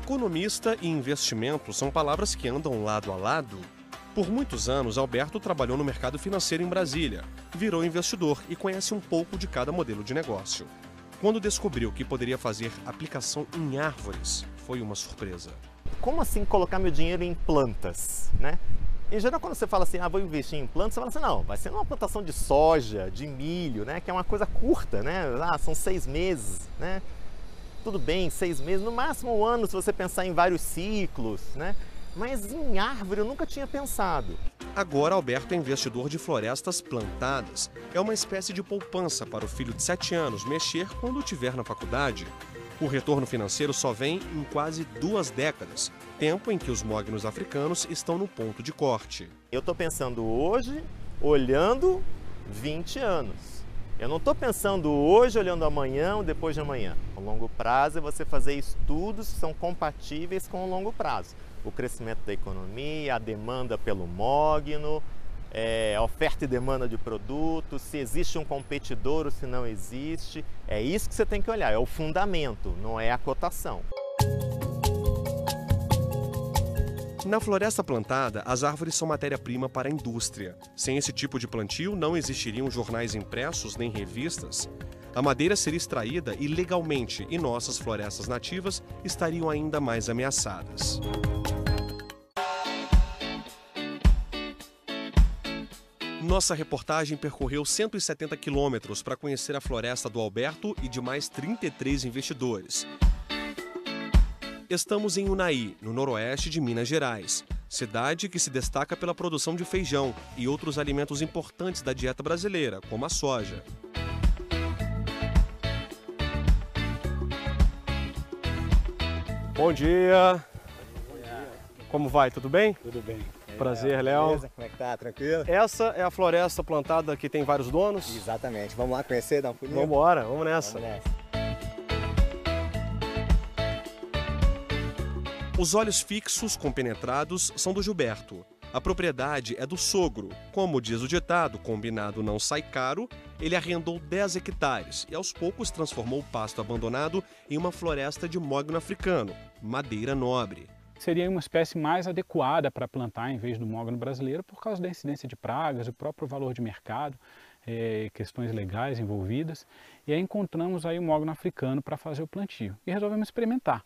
Economista e investimento são palavras que andam lado a lado. Por muitos anos, Alberto trabalhou no mercado financeiro em Brasília, virou investidor e conhece um pouco de cada modelo de negócio. Quando descobriu que poderia fazer aplicação em árvores, foi uma surpresa. Como assim colocar meu dinheiro em plantas, né? Em geral, quando você fala assim, vou investir em plantas, você fala assim, não, vai ser numa plantação de soja, de milho, né? Que é uma coisa curta, né? São 6 meses, né? Tudo bem, 6 meses, no máximo um ano se você pensar em vários ciclos, né? Mas em árvore eu nunca tinha pensado. Agora, Alberto é investidor de florestas plantadas. É uma espécie de poupança para o filho de 7 anos mexer quando estiver na faculdade. O retorno financeiro só vem em quase 2 décadas, tempo em que os mognos africanos estão no ponto de corte. Eu estou pensando hoje, olhando 20 anos. Eu não estou pensando hoje, olhando amanhã ou depois de amanhã. O longo prazo é você fazer estudos que são compatíveis com o longo prazo. O crescimento da economia, a demanda pelo mogno, a oferta e demanda de produtos, se existe um competidor ou se não existe. É isso que você tem que olhar, é o fundamento, não é a cotação. Na floresta plantada, as árvores são matéria-prima para a indústria. Sem esse tipo de plantio, não existiriam jornais impressos nem revistas. A madeira seria extraída ilegalmente e nossas florestas nativas estariam ainda mais ameaçadas. Nossa reportagem percorreu 170 quilômetros para conhecer a floresta do Alberto e de mais 33 investidores. Estamos em Unai, no noroeste de Minas Gerais, cidade que se destaca pela produção de feijão e outros alimentos importantes da dieta brasileira, como a soja. Bom dia! Como vai? Tudo bem? Tudo bem. Prazer, Léo. Beleza? Como é que tá? Tranquilo? Essa é a floresta plantada que tem vários donos? Exatamente. Vamos lá conhecer, dar um pulinho? Vamos embora, vamos nessa. Vamos nessa. Os olhos fixos compenetrados são do Gilberto. A propriedade é do sogro. Como diz o ditado, combinado não sai caro, ele arrendou 10 hectares e aos poucos transformou o pasto abandonado em uma floresta de mogno africano, madeira nobre. Seria uma espécie mais adequada para plantar em vez do mogno brasileiro por causa da incidência de pragas, o próprio valor de mercado, questões legais envolvidas. E aí encontramos aí o mogno africano para fazer o plantio e resolvemos experimentar,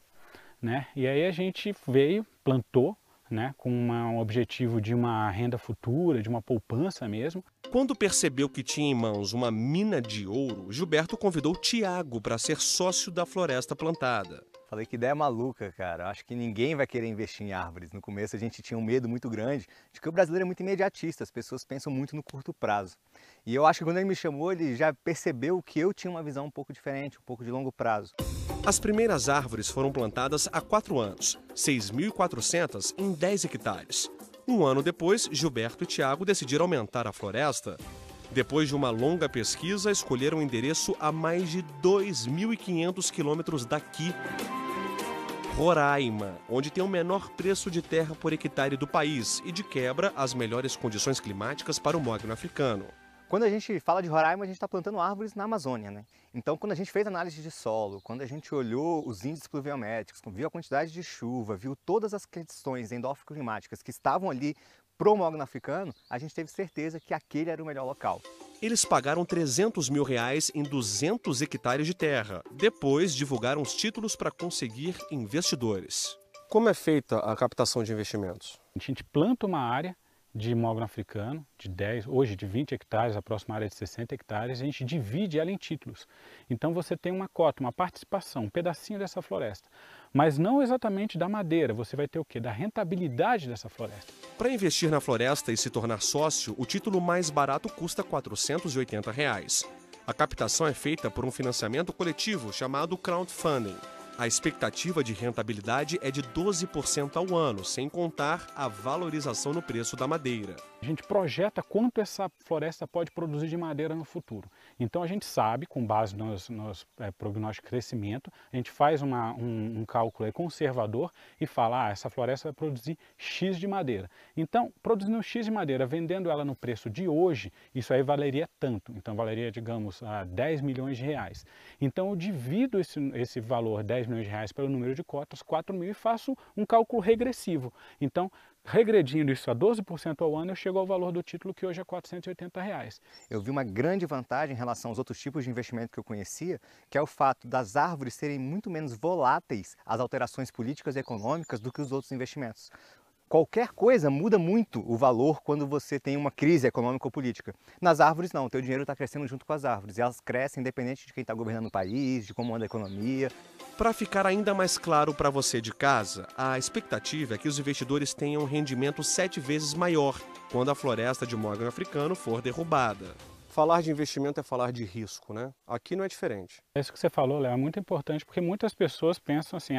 né? E aí a gente veio, plantou, né, com um objetivo de uma renda futura, de uma poupança mesmo. Quando percebeu que tinha em mãos uma mina de ouro, Gilberto convidou Tiago para ser sócio da floresta plantada. Falei que ideia maluca, cara. Acho que ninguém vai querer investir em árvores. No começo a gente tinha um medo muito grande de que o brasileiro é muito imediatista, as pessoas pensam muito no curto prazo. E eu acho que quando ele me chamou, ele já percebeu que eu tinha uma visão um pouco diferente, um pouco de longo prazo. As primeiras árvores foram plantadas há 4 anos, 6.400 em 10 hectares. Um ano depois, Gilberto e Tiago decidiram aumentar a floresta. Depois de uma longa pesquisa, escolheram um endereço a mais de 2.500 quilômetros daqui. Roraima, onde tem o menor preço de terra por hectare do país e, de quebra, as melhores condições climáticas para o mogno africano. Quando a gente fala de Roraima, a gente está plantando árvores na Amazônia, né? Então, quando a gente fez análise de solo, quando a gente olhou os índices pluviométricos, viu a quantidade de chuva, viu todas as questões endófico-climáticas que estavam ali pro mogno africano, a gente teve certeza que aquele era o melhor local. Eles pagaram R$300 mil em 200 hectares de terra. Depois, divulgaram os títulos para conseguir investidores. Como é feita a captação de investimentos? A gente planta uma área de mogno africano, de 10, hoje de 20 hectares, a próxima área é de 60 hectares, a gente divide ela em títulos. Então você tem uma cota, uma participação, um pedacinho dessa floresta. Mas não exatamente da madeira, você vai ter o quê? Da rentabilidade dessa floresta. Para investir na floresta e se tornar sócio, o título mais barato custa R$480. A captação é feita por um financiamento coletivo chamado crowdfunding. A expectativa de rentabilidade é de 12% ao ano, sem contar a valorização no preço da madeira. A gente projeta quanto essa floresta pode produzir de madeira no futuro. Então a gente sabe, com base nos prognósticos de crescimento, a gente faz um cálculo aí conservador e fala, essa floresta vai produzir X de madeira. Então, produzindo X de madeira, vendendo ela no preço de hoje, isso aí valeria tanto. Então valeria, digamos, 10 milhões de reais. Então eu divido esse valor, 10 milhões de reais, pelo número de cotas, 4 mil, e faço um cálculo regressivo. Então, regredindo isso a 12% ao ano, eu chego ao valor do título, que hoje é R$ 480. Eu vi uma grande vantagem em relação aos outros tipos de investimento que eu conhecia, que é o fato das árvores serem muito menos voláteis às alterações políticas e econômicas do que os outros investimentos. Qualquer coisa muda muito o valor quando você tem uma crise econômica ou política. Nas árvores não, o teu dinheiro está crescendo junto com as árvores, e elas crescem independente de quem está governando o país, de como anda a economia. Para ficar ainda mais claro para você de casa, a expectativa é que os investidores tenham um rendimento 7 vezes maior quando a floresta de mogno africano for derrubada. Falar de investimento é falar de risco, né? Aqui não é diferente. Isso que você falou, Léo, é muito importante, porque muitas pessoas pensam assim,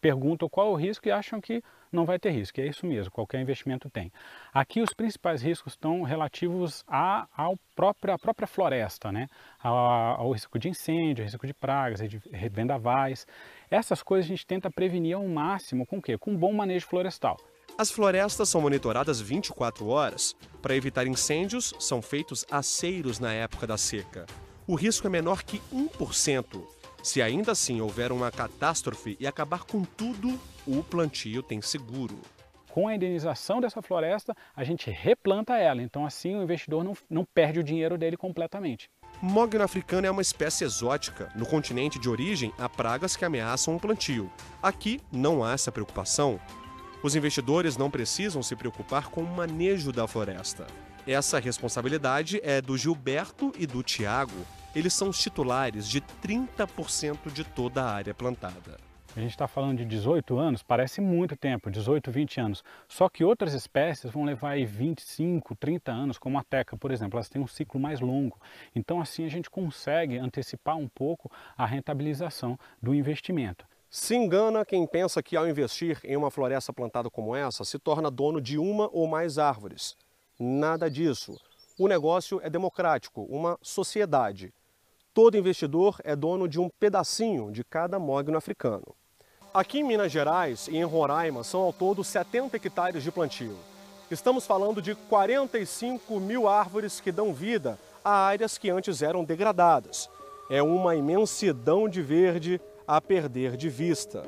perguntam qual é o risco e acham que não vai ter risco. E é isso mesmo, qualquer investimento tem. Aqui os principais riscos estão relativos à própria floresta, né? Ao risco de incêndio, ao risco de pragas, de vendavais. Essas coisas a gente tenta prevenir ao máximo com o quê? Com um bom manejo florestal. As florestas são monitoradas 24 horas. Para evitar incêndios, são feitos aceiros na época da seca. O risco é menor que 1%. Se ainda assim houver uma catástrofe e acabar com tudo, o plantio tem seguro. Com a indenização dessa floresta, a gente replanta ela, então assim o investidor não perde o dinheiro dele completamente. Mogno africano é uma espécie exótica. No continente de origem, há pragas que ameaçam o plantio. Aqui não há essa preocupação. Os investidores não precisam se preocupar com o manejo da floresta. Essa responsabilidade é do Gilberto e do Tiago. Eles são os titulares de 30% de toda a área plantada. A gente está falando de 18 anos, parece muito tempo, 18, 20 anos. Só que outras espécies vão levar aí 25, 30 anos, como a teca, por exemplo. Elas têm um ciclo mais longo. Então assim a gente consegue antecipar um pouco a rentabilização do investimento. Se engana quem pensa que ao investir em uma floresta plantada como essa, se torna dono de uma ou mais árvores. Nada disso. O negócio é democrático, uma sociedade. Todo investidor é dono de um pedacinho de cada mogno africano. Aqui em Minas Gerais e em Roraima são ao todo 70 hectares de plantio. Estamos falando de 45 mil árvores que dão vida a áreas que antes eram degradadas. É uma imensidão de verde a perder de vista.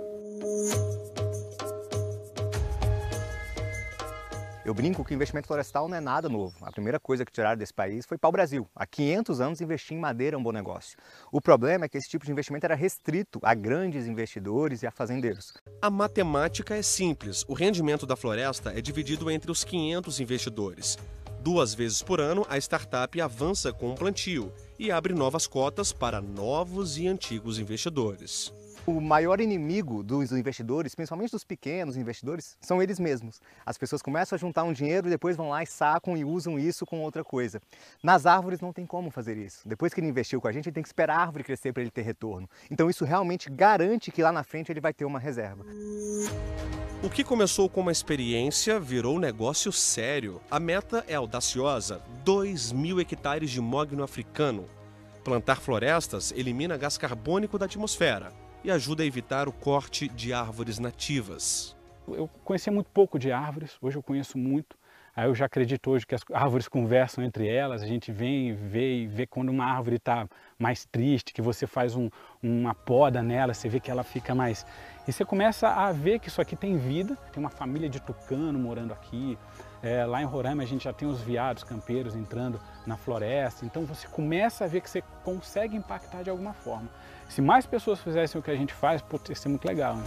Eu brinco que o investimento florestal não é nada novo. A primeira coisa que tiraram desse país foi para o Brasil. Há 500 anos investir em madeira é um bom negócio. O problema é que esse tipo de investimento era restrito a grandes investidores e a fazendeiros. A matemática é simples. O rendimento da floresta é dividido entre os 500 investidores. 2 vezes por ano, a startup avança com o plantio e abre novas cotas para novos e antigos investidores. O maior inimigo dos investidores, principalmente dos pequenos investidores, são eles mesmos. As pessoas começam a juntar um dinheiro e depois vão lá e sacam e usam isso com outra coisa. Nas árvores não tem como fazer isso. Depois que ele investiu com a gente, ele tem que esperar a árvore crescer para ele ter retorno. Então isso realmente garante que lá na frente ele vai ter uma reserva. O que começou com uma experiência virou um negócio sério. A meta é audaciosa: 2.000 hectares de mogno africano. Plantar florestas elimina gás carbônico da atmosfera e ajuda a evitar o corte de árvores nativas. Eu conhecia muito pouco de árvores, hoje eu conheço muito. Aí eu já acredito hoje que as árvores conversam entre elas, a gente vem e vê quando uma árvore está mais triste, que você faz uma poda nela, você vê que ela fica mais... E você começa a ver que isso aqui tem vida, tem uma família de tucano morando aqui. Lá em Roraima a gente já tem os veados campeiros entrando na floresta, então você começa a ver que você consegue impactar de alguma forma. Se mais pessoas fizessem o que a gente faz, pode ser muito legal, né?